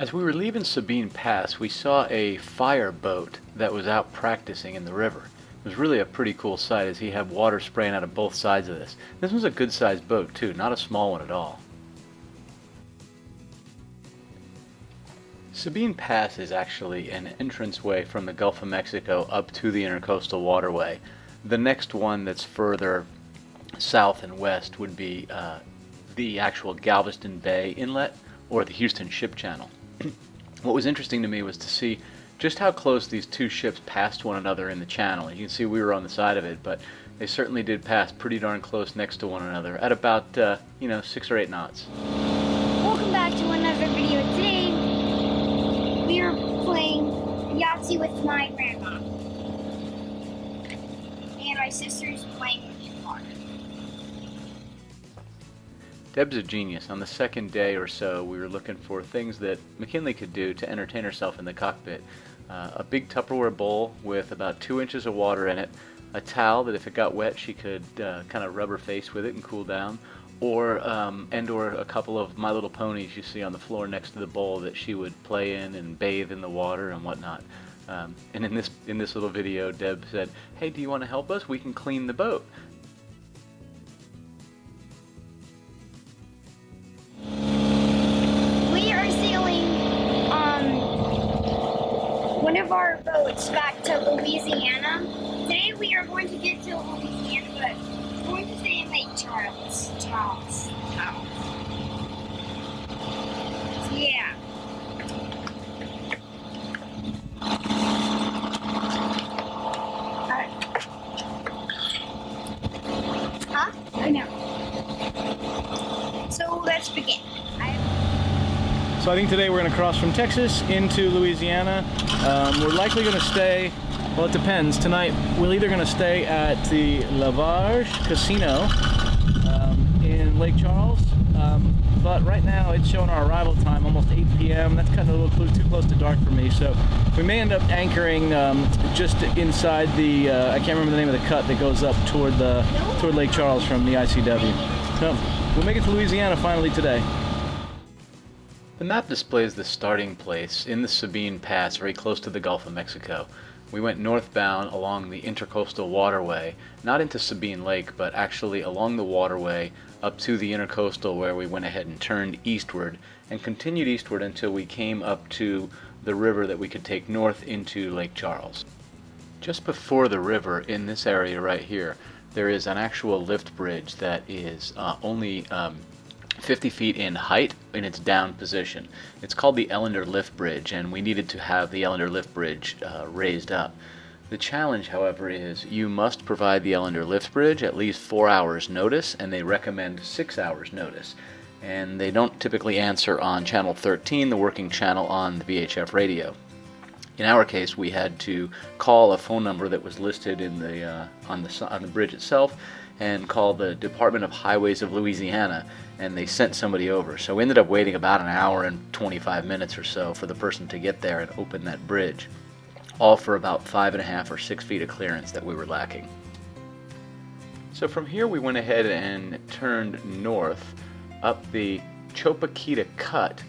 As we were leaving Sabine Pass, we saw a fire boat that was out practicing in the river. It was really a pretty cool sight as he had water spraying out of both sides of this. This was a good sized boat too, not a small one at all. Sabine Pass is actually an entranceway from the Gulf of Mexico up to the Intercoastal Waterway. The next one that's further south and west would be the actual Galveston Bay Inlet or the Houston Ship Channel. What was interesting to me was to see just how close these two ships passed one another in the channel. You can see we were on the side of it, but they certainly did pass pretty darn close next to one another at about 6 or 8 knots. Welcome back to another video. Today we are playing Yahtzee with my grandma, and my sister's playing with the car. Deb's a genius. On the second day or so, we were looking for things that McKinley could do to entertain herself in the cockpit. A big Tupperware bowl with about 2 inches of water in it, a towel that if it got wet she could kind of rub her face with it and cool down, or a couple of My Little Ponies you see on the floor next to the bowl that she would play in and bathe in the water and whatnot. And in this little video, Deb said, "Hey, do you want to help us? We can clean the boat." We are sailing one of our boats back to Louisiana. Today we are going to get to Louisiana, but we're going to stay in Lake Charles. So, yeah. Huh? I know. So let's begin. So I think today we're going to cross from Texas into Louisiana. We're likely going to stay, well, it depends. Tonight we're either going to stay at the Lavarge Casino in Lake Charles, but right now it's showing our arrival time almost 8 p.m. That's kind of a little too close to dark for me, so we may end up anchoring just inside the, I can't remember the name of the cut that goes up toward Lake Charles from the ICW. So we'll make it to Louisiana finally today. The map displays the starting place in the Sabine Pass, very close to the Gulf of Mexico. We went northbound along the Intercoastal Waterway, not into Sabine Lake, but actually along the waterway up to the Intercoastal, where we went ahead and turned eastward and continued eastward until we came up to the river that we could take north into Lake Charles. Just before the river, in this area right here, there is an actual lift bridge that is only 50 feet in height in its down position. It's called the Ellender Lift Bridge, and we needed to have the Ellender Lift Bridge raised up. The challenge, however, is you must provide the Ellender Lift Bridge at least 4 hours notice, and they recommend 6 hours notice. And they don't typically answer on channel 13, the working channel on the VHF radio. In our case, we had to call a phone number that was listed in the on the bridge itself, and call the Department of Highways of Louisiana, and they sent somebody over. So we ended up waiting about an hour and 25 minutes or so for the person to get there and open that bridge, all for about 5.5 or 6 feet of clearance that we were lacking. So from here we went ahead and turned north up the Chopaquita Cut.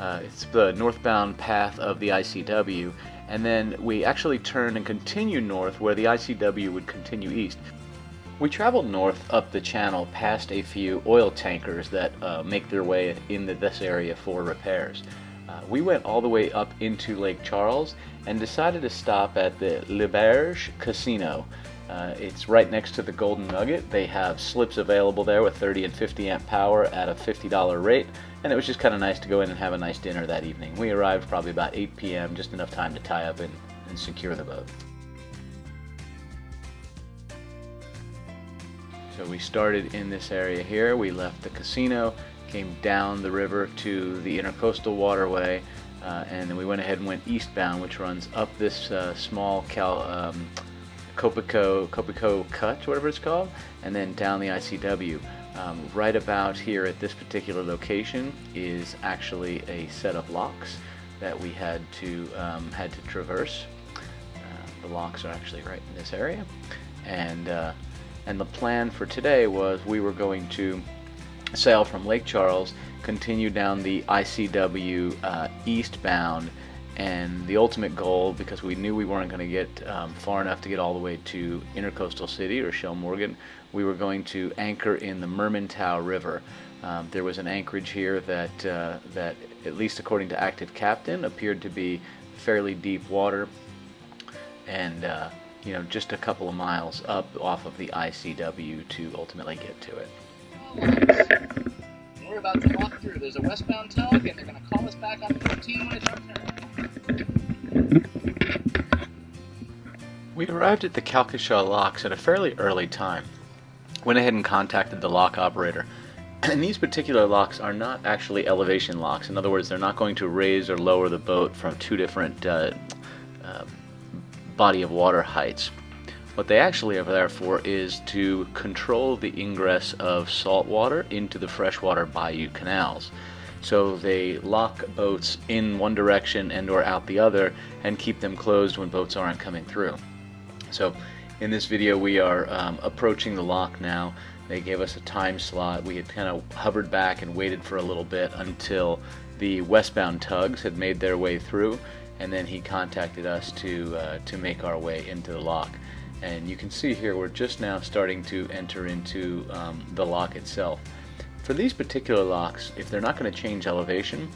It's the northbound path of the ICW, and then we actually turned and continued north where the ICW would continue east. We traveled north up the channel past a few oil tankers that make their way into this area for repairs. We went all the way up into Lake Charles and decided to stop at the Lavarge Casino. It's right next to the Golden Nugget. They have slips available there with 30 and 50 amp power at a $50 rate, and it was just kind of nice to go in and have a nice dinner that evening. We arrived probably about 8 p.m., just enough time to tie up and secure the boat. So we started in this area here. We left the casino, came down the river to the Intercoastal Waterway, and then we went ahead and went eastbound, which runs up this small Copico Cut, whatever it's called, and then down the ICW. Right about here at this particular location is actually a set of locks that we had to traverse. The locks are actually right in this area, and the plan for today was we were going to sail from Lake Charles, continue down the ICW eastbound, and the ultimate goal, because we knew we weren't going to get far enough to get all the way to Intercoastal City or Shell Morgan, we were going to anchor in the Mermantau River. There was an anchorage here that, at least according to Active Captain, appeared to be fairly deep water, and just a couple of miles up off of the ICW to ultimately get to it. We're about to walk through. There's a westbound tug, and they're going to call us back on 14 when it's our turn. We arrived at the Calcasieu locks at a fairly early time. Went ahead and contacted the lock operator. And these particular locks are not actually elevation locks. In other words, they're not going to raise or lower the boat from two different body of water heights. What they actually are there for is to control the ingress of salt water into the freshwater bayou canals. So they lock boats in one direction and or out the other and keep them closed when boats aren't coming through. So in this video we are approaching the lock now. They gave us a time slot. We had kind of hovered back and waited for a little bit until the westbound tugs had made their way through, and then he contacted us to make our way into the lock. And you can see here we're just now starting to enter into the lock itself. For these particular locks, if they're not going to change elevation,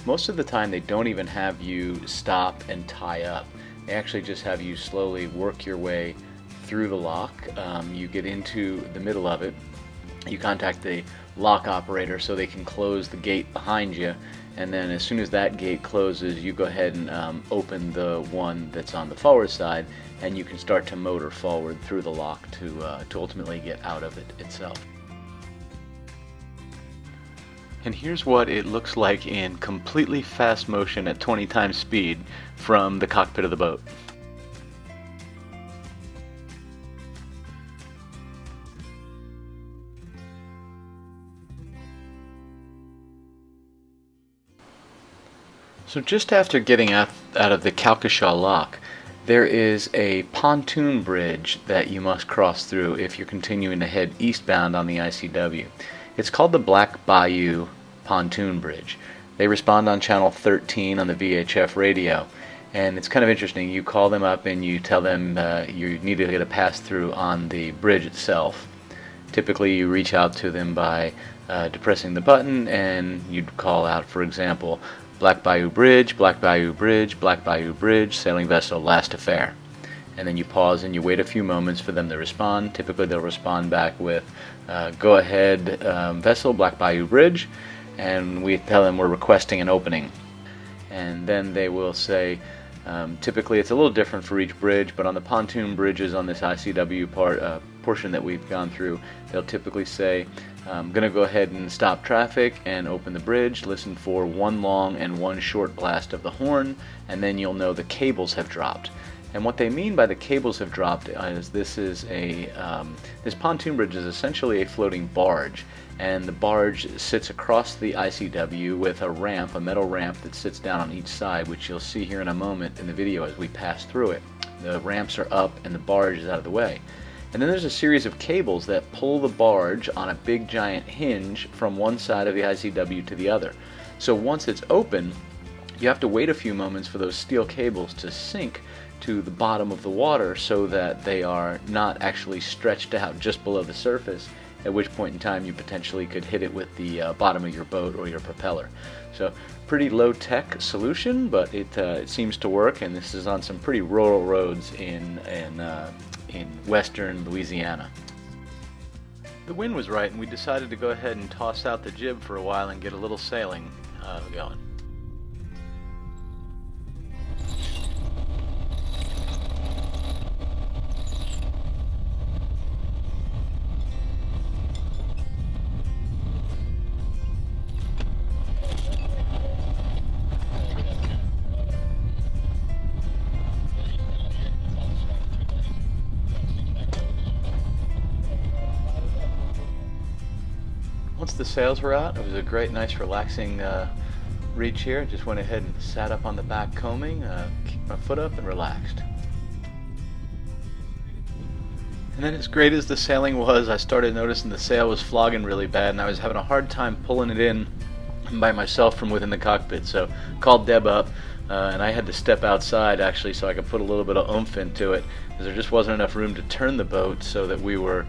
most of the time they don't even have you stop and tie up. They actually just have you slowly work your way through the lock. You get into the middle of it, you contact the lock operator so they can close the gate behind you, and then as soon as that gate closes, you go ahead and open the one that's on the forward side, and you can start to motor forward through the lock to ultimately get out of it itself. And here's what it looks like in completely fast motion at 20 times speed from the cockpit of the boat. So just after getting out of the Calcasieu lock, there is a pontoon bridge that you must cross through if you're continuing to head eastbound on the ICW. It's called the Black Bayou Pontoon Bridge. They respond on channel 13 on the VHF radio, and it's kind of interesting. You call them up and you tell them you need to get a pass-through on the bridge itself. Typically you reach out to them by depressing the button, and you'd call out, for example, Black Bayou Bridge, Black Bayou Bridge, Black Bayou Bridge, sailing vessel last affair. And then you pause and you wait a few moments for them to respond. Typically they'll respond back with, go ahead vessel, Black Bayou Bridge, and we tell them we're requesting an opening. And then they will say, typically it's a little different for each bridge, but on the pontoon bridges on this ICW portion that we've gone through, they'll typically say, I'm going to go ahead and stop traffic and open the bridge, listen for one long and one short blast of the horn, and then you'll know the cables have dropped. And what they mean by the cables have dropped is this pontoon bridge is essentially a floating barge, and the barge sits across the ICW with a ramp, a metal ramp that sits down on each side, which you'll see here in a moment in the video as we pass through it. The ramps are up and the barge is out of the way. And then there's a series of cables that pull the barge on a big giant hinge from one side of the ICW to the other. So once it's open, you have to wait a few moments for those steel cables to sink to the bottom of the water so that they are not actually stretched out just below the surface, at which point in time you potentially could hit it with the bottom of your boat or your propeller. So pretty low-tech solution, but it seems to work, and this is on some pretty rural roads in western Louisiana. The wind was right, and we decided to go ahead and toss out the jib for a while and get a little sailing going. Once the sails were out, it was a great, nice, relaxing reach here. Just went ahead and sat up on the back combing, kicked my foot up, and relaxed. And then as great as the sailing was, I started noticing the sail was flogging really bad, and I was having a hard time pulling it in by myself from within the cockpit. So called Deb up, and I had to step outside actually so I could put a little bit of oomph into it, because there just wasn't enough room to turn the boat so that we were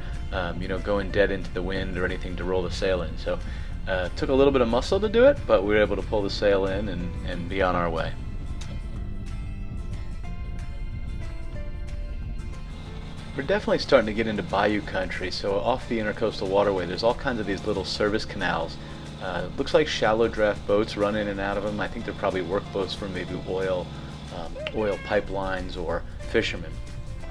going dead into the wind or anything to roll the sail in. So it took a little bit of muscle to do it, but we were able to pull the sail in and be on our way. We're definitely starting to get into bayou country, so off the intercoastal waterway there's all kinds of these little service canals. Looks like shallow draft boats run in and out of them. I think they're probably work boats for maybe oil pipelines or fishermen.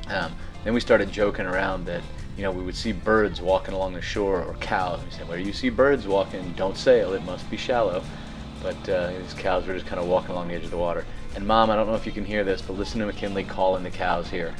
Then we started joking around that we would see birds walking along the shore or cows. We said, where you see birds walking, don't sail, it must be shallow. But these cows were just kind of walking along the edge of the water. And Mom, I don't know if you can hear this, but listen to McKinley calling the cows here.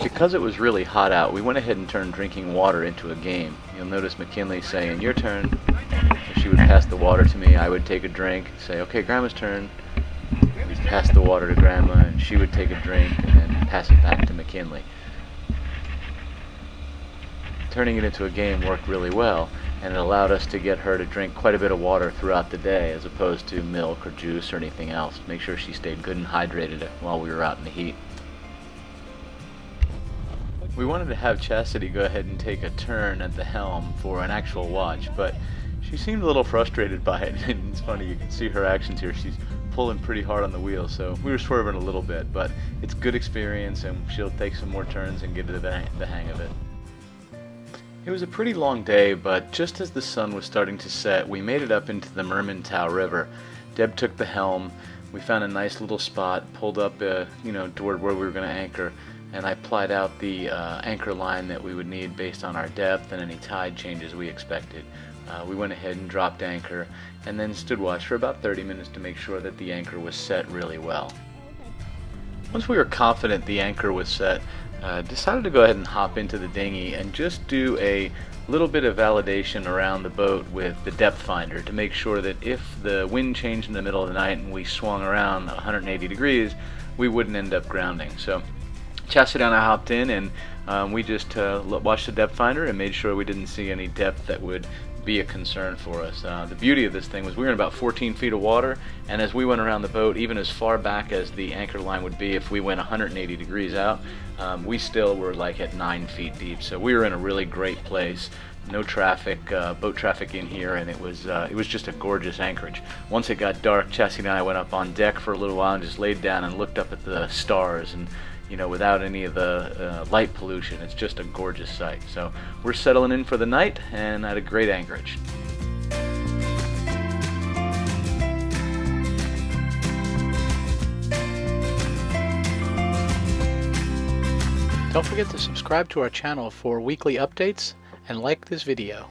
Because it was really hot out, we went ahead and turned drinking water into a game. You'll notice McKinley saying, your turn. So she would pass the water to me, I would take a drink, say, okay, Grandma's turn. We'd pass the water to Grandma, and she would take a drink, and then pass it back to McKinley. Turning it into a game worked really well, and it allowed us to get her to drink quite a bit of water throughout the day, as opposed to milk or juice or anything else. Make sure she stayed good and hydrated while we were out in the heat. We wanted to have Chastity go ahead and take a turn at the helm for an actual watch, but she seemed a little frustrated by it, and it's funny, you can see her actions here. She's pulling pretty hard on the wheel, so we were swerving a little bit, but it's good experience, and she'll take some more turns and get to the hang of it. It was a pretty long day, but just as the sun was starting to set, we made it up into the Mermantau River. Deb took the helm. We found a nice little spot, pulled up toward where we were going to anchor, and I plied out the anchor line that we would need based on our depth and any tide changes we expected. We went ahead and dropped anchor, and then stood watch for about 30 minutes to make sure that the anchor was set really well. Once we were confident the anchor was set, decided to go ahead and hop into the dinghy and just do a little bit of validation around the boat with the depth finder to make sure that if the wind changed in the middle of the night and we swung around 180 degrees, we wouldn't end up grounding. So Chastity and I hopped in, and we just watched the depth finder and made sure we didn't see any depth that would be a concern for us. The beauty of this thing was we were in about 14 feet of water, and as we went around the boat, even as far back as the anchor line would be if we went 180 degrees out, we still were like at 9 feet deep. So we were in a really great place. No traffic, boat traffic in here, and it was just a gorgeous anchorage. Once it got dark, Chastity and I went up on deck for a little while and just laid down and looked up at the stars, and without any of the light pollution, it's just a gorgeous sight. So we're settling in for the night and at a great anchorage. Don't forget to subscribe to our channel for weekly updates and like this video.